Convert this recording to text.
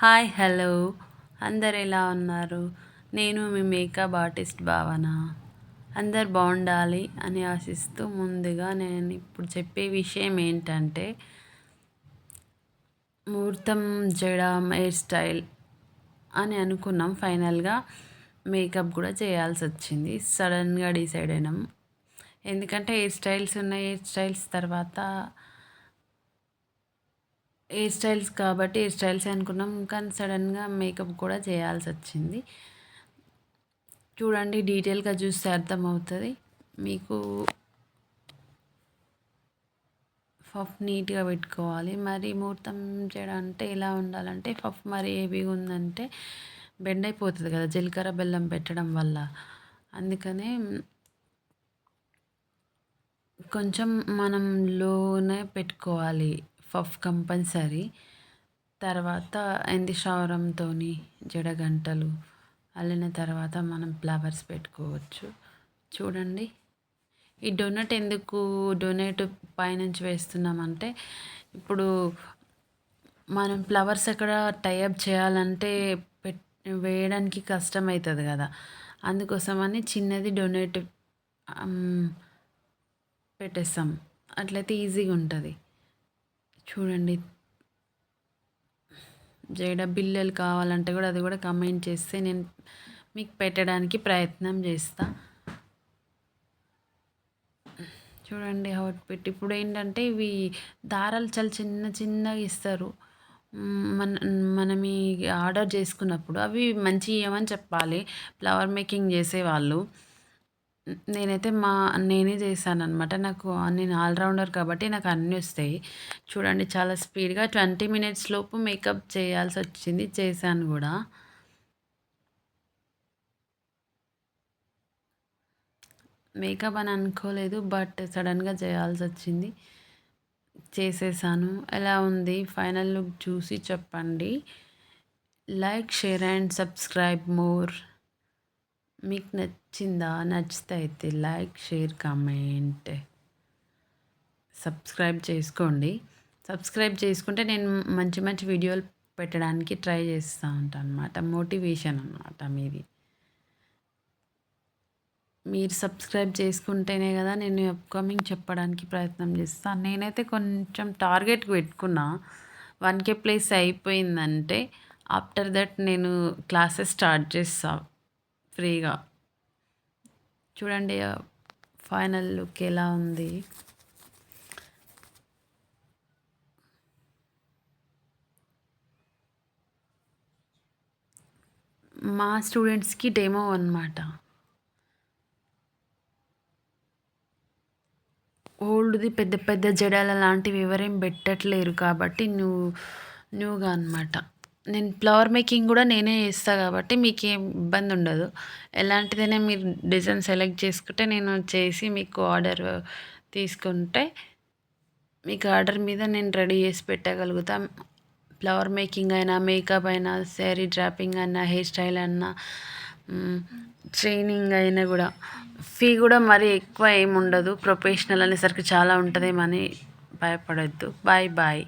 Hi hello అందరు ఎలా ఉన్నారు? నేను మీ మేకప్ ఆర్టిస్ట్ భావన. అందరు బాగుండాలి అని ఆశిస్తూ ముందుగా నేను ఇప్పుడు చెప్పే విషయం ఏంటంటే ముహూర్తం జడ హెయిర్ స్టైల్ అని అనుకున్నాం. ఫైనల్గా మేకప్ కూడా చేయాల్సి వచ్చింది. సడన్గా డిసైడ్ అయినాం. ఎందుకంటే హెయిర్ స్టైల్స్ ఉన్నాయి. హెయిర్ స్టైల్స్ తర్వాత హెయిర్ స్టైల్స్ కాబట్టి హెయిర్ స్టైల్స్ అనుకున్నాం. కానీ సడన్గా మేకప్ కూడా చేయాల్సి వచ్చింది. చూడండి, డీటెయిల్గా చూస్తే అర్థమవుతుంది మీకు. పఫ్ నీట్గా పెట్టుకోవాలి. మరి ముహూర్తం చేయడం అంటే ఎలా ఉండాలంటే పఫ్ మరి హెవీగా ఉందంటే బెండ్ అయిపోతుంది కదా జీలకర్ర బెల్లం పెట్టడం వల్ల. అందుకనే కొంచెం మనం లోనే పెట్టుకోవాలి పఫ్ కంపల్సరీ. తర్వాత ఎండి క్షౌరంతో జడగంటలు అల్లిన తర్వాత మనం ఫ్లవర్స్ పెట్టుకోవచ్చు. చూడండి, ఈ డొనట్ ఎందుకు డొనేట్ పైనుంచి వేస్తున్నామంటే ఇప్పుడు మనం ఫ్లవర్స్ ఎక్కడ టైఅప్ చేయాలంటే వేయడానికి కష్టమవుతుంది కదా. అందుకోసమని చిన్నది డొనేట్ పెట్టేస్తాం. అట్లయితే ఈజీగా ఉంటుంది. చూడండి, జడ బిళ్ళలు కావాలంటే కూడా అది కూడా కమెంట్ చేస్తే నేను మీకు పెట్టడానికి ప్రయత్నం చేస్తా. చూడండి అవుట్ఫిట్. ఇప్పుడు ఏంటంటే ఇవి దారాలు చాలా చిన్న చిన్నగా ఇస్తారు. మన మనం ఈ ఆర్డర్ చేసుకున్నప్పుడు అవి మంచి ఇవ్వమని చెప్పాలి ఫ్లవర్ మేకింగ్ చేసేవాళ్ళు. నేనైతే నేనే చేశాననమాట. నేను ఆల్రౌండర్ కాబట్టి నాకు అన్నీ వస్తాయి. చూడండి, చాలా స్పీడ్గా 20 మినిట్స్ లోపు మేకప్ చేయాల్సి వచ్చింది. చేశాను కూడా. మేకప్ అని అనుకోలేదు, బట్ సడన్గా చేయాల్సి వచ్చింది. చేసేసాను. ఎలా ఉంది ఫైనల్ లుక్ చూసి చెప్పండి. Like, share and subscribe more. మీకు నచ్చిందా? నచ్చితే అయితే లైక్, షేర్, కామెంట్, సబ్స్క్రైబ్ చేసుకోండి. సబ్స్క్రైబ్ చేసుకుంటే నేను మంచి మంచి వీడియోలు పెట్టడానికి ట్రై చేస్తూ ఉంటాను అనమాట. మోటివేషన్ అనమాట మీది. మీరు సబ్స్క్రైబ్ చేసుకుంటేనే కదా నేను అప్కమింగ్ చెప్పడానికి ప్రయత్నం చేస్తాను. నేనైతే కొంచెం టార్గెట్ పెట్టుకున్నా. 1K ప్లేస్ అయిపోయిందంటే ఆఫ్టర్ దట్ నేను క్లాసెస్ స్టార్ట్ చేస్తా ఫ్రీగా. చూడండి ఫైనల్ లుక్ ఎలా ఉంది. మా స్టూడెంట్స్కి డెమో అనమాట. ఓల్డ్ది పెద్ద పెద్ద జడల లాంటివి ఎవరేం పెట్టట్లేరు కాబట్టి న్యూగా అనమాట. నేను ఫ్లవర్ మేకింగ్ కూడా నేనే చేస్తా కాబట్టి మీకేం ఇబ్బంది ఉండదు. ఎలాంటిదైనా మీరు డిజైన్ సెలెక్ట్ చేసుకుంటే నేను చేసి మీకు ఆర్డర్ తీసుకుంటే మీకు ఆర్డర్ మీద నేను రెడీ చేసి పెట్టగలుగుతా. ఫ్లవర్ మేకింగ్ అయినా, మేకప్ అయినా, శారీ డ్రాపింగ్ అయినా, హెయిర్ స్టైల్ అయినా, ట్రైనింగ్ అయినా కూడా. ఫీ కూడా మరీ ఎక్కువ ఏమి ఉండదు. ప్రొఫెషనల్ అనేసరికి చాలా ఉంటుందేమని భయపడొద్దు. Bye bye.